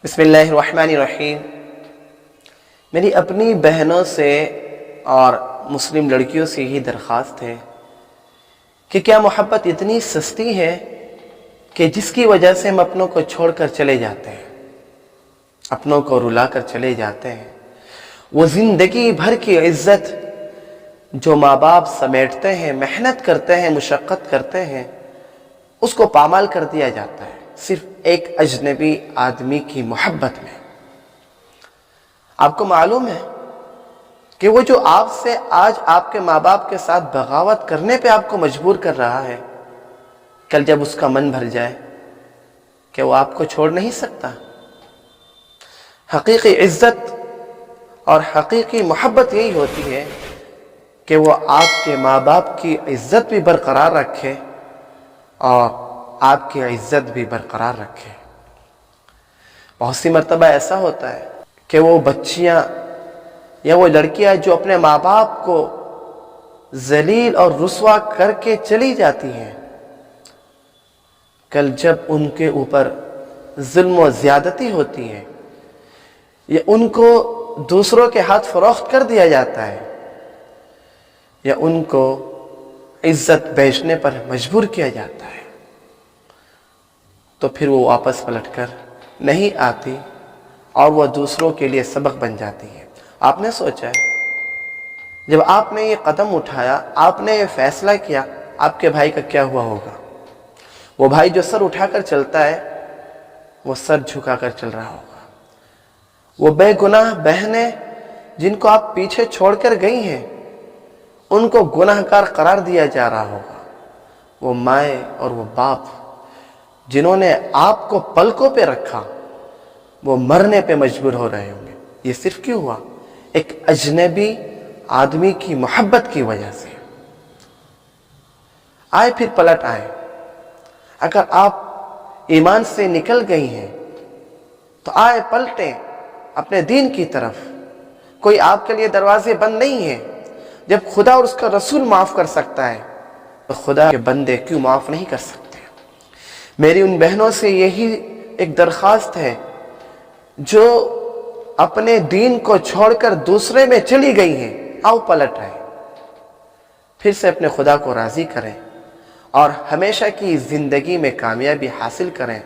بسم اللہ الرحمن الرحیم۔ میری اپنی بہنوں سے اور مسلم لڑکیوں سے یہی درخواست ہے کہ کیا محبت اتنی سستی ہے کہ جس کی وجہ سے ہم اپنوں کو چھوڑ کر چلے جاتے ہیں، اپنوں کو رلا کر چلے جاتے ہیں؟ وہ زندگی بھر کی عزت جو ماں باپ سمیٹتے ہیں، محنت کرتے ہیں، مشقت کرتے ہیں، اس کو پامال کر دیا جاتا ہے صرف ایک اجنبی آدمی کی محبت میں۔ آپ کو معلوم ہے کہ وہ جو آپ سے آج آپ کے ماں باپ کے ساتھ بغاوت کرنے پہ آپ کو مجبور کر رہا ہے، کل جب اس کا من بھر جائے کہ وہ آپ کو چھوڑ نہیں سکتا۔ حقیقی عزت اور حقیقی محبت یہی ہوتی ہے کہ وہ آپ کے ماں باپ کی عزت بھی برقرار رکھے اور آپ کی عزت بھی برقرار رکھے۔ بہت سی مرتبہ ایسا ہوتا ہے کہ وہ بچیاں یا وہ لڑکیاں جو اپنے ماں باپ کو ذلیل اور رسوا کر کے چلی جاتی ہیں، کل جب ان کے اوپر ظلم و زیادتی ہوتی ہے یا ان کو دوسروں کے ہاتھ فروخت کر دیا جاتا ہے یا ان کو عزت بیچنے پر مجبور کیا جاتا ہے، تو پھر وہ واپس پلٹ کر نہیں آتی اور وہ دوسروں کے لیے سبق بن جاتی ہے۔ آپ نے سوچا ہے جب آپ نے یہ قدم اٹھایا، آپ نے یہ فیصلہ کیا، آپ کے بھائی کا کیا ہوا ہوگا؟ وہ بھائی جو سر اٹھا کر چلتا ہے وہ سر جھکا کر چل رہا ہوگا۔ وہ بے گناہ بہنیں جن کو آپ پیچھے چھوڑ کر گئی ہیں، ان کو گناہ گار قرار دیا جا رہا ہوگا۔ وہ مائیں اور وہ باپ جنہوں نے آپ کو پلکوں پہ رکھا، وہ مرنے پہ مجبور ہو رہے ہوں گے۔ یہ صرف کیوں ہوا؟ ایک اجنبی آدمی کی محبت کی وجہ سے۔ آئے پھر پلٹ آئے، اگر آپ ایمان سے نکل گئی ہیں تو آئے پلٹیں اپنے دین کی طرف۔ کوئی آپ کے لیے دروازے بند نہیں ہیں۔ جب خدا اور اس کا رسول معاف کر سکتا ہے تو خدا کے بندے کیوں معاف نہیں کر سکتے؟ میری ان بہنوں سے یہی ایک درخواست ہے جو اپنے دین کو چھوڑ کر دوسرے میں چلی گئی ہیں، آؤ پلٹ آئے، پھر سے اپنے خدا کو راضی کریں اور ہمیشہ کی زندگی میں کامیابی حاصل کریں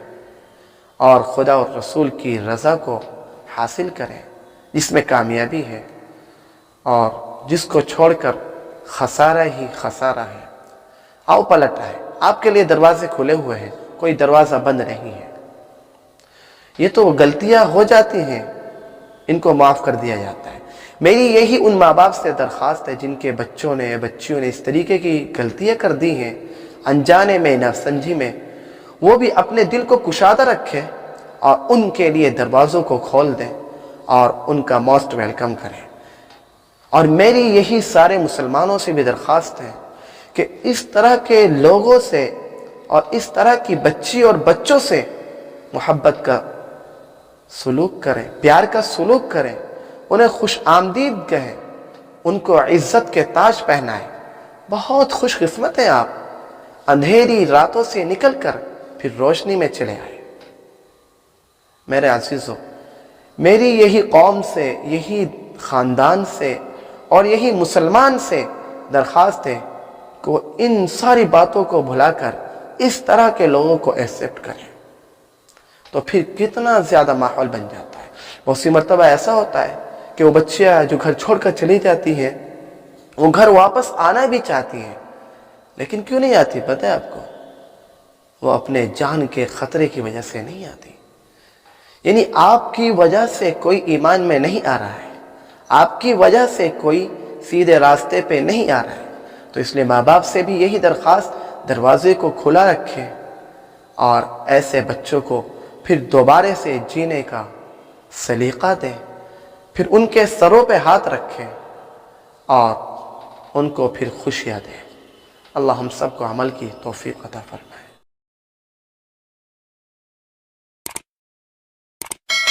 اور خدا اور رسول کی رضا کو حاصل کریں جس میں کامیابی ہے، اور جس کو چھوڑ کر خسارہ ہی خسارہ ہے۔ آؤ پلٹ آئے، آپ کے لیے دروازے کھلے ہوئے ہیں، کوئی دروازہ بند نہیں ہے۔ یہ تو غلطیاں ہو جاتی ہیں، ان کو معاف کر دیا جاتا ہے۔ میری یہی ان ماں باپ سے درخواست ہے جن کے بچوں نے بچیوں نے اس طریقے کی غلطیاں کر دی ہیں، انجانے میں ناسمجھی میں، وہ بھی اپنے دل کو کشادہ رکھیں اور ان کے لیے دروازوں کو کھول دیں اور ان کا موسٹ ویلکم کریں۔ اور میری یہی سارے مسلمانوں سے بھی درخواست ہے کہ اس طرح کے لوگوں سے اور اس طرح کی بچی اور بچوں سے محبت کا سلوک کریں، پیار کا سلوک کریں، انہیں خوش آمدید کہیں، ان کو عزت کے تاج پہنائیں۔ بہت خوش قسمت ہیں آپ، اندھیری راتوں سے نکل کر پھر روشنی میں چلے آئے۔ میرے عزیزو، میری یہی قوم سے، یہی خاندان سے اور یہی مسلمان سے درخواست ہے کہ وہ ان ساری باتوں کو بھلا کر اس طرح کے لوگوں کو ایکسپٹ کریں، تو پھر کتنا زیادہ ماحول بن جاتا ہے۔ بہت سی مرتبہ ایسا ہوتا ہے کہ وہ بچیاں جو گھر چھوڑ کر چلی جاتی ہیں، وہ گھر واپس آنا بھی چاہتی ہیں، لیکن کیوں نہیں آتی پتہ ہے آپ کو؟ وہ اپنے جان کے خطرے کی وجہ سے نہیں آتی۔ یعنی آپ کی وجہ سے کوئی ایمان میں نہیں آ رہا ہے، آپ کی وجہ سے کوئی سیدھے راستے پہ نہیں آ رہا ہے، تو اس لیے ماں باپ سے بھی یہی درخواست، دروازے کو کھلا رکھیں اور ایسے بچوں کو پھر دوبارہ سے جینے کا سلیقہ دیں، پھر ان کے سروں پہ ہاتھ رکھیں اور ان کو پھر خوشیاں دیں۔ اللہ ہم سب کو عمل کی توفیق عطا فرمائے۔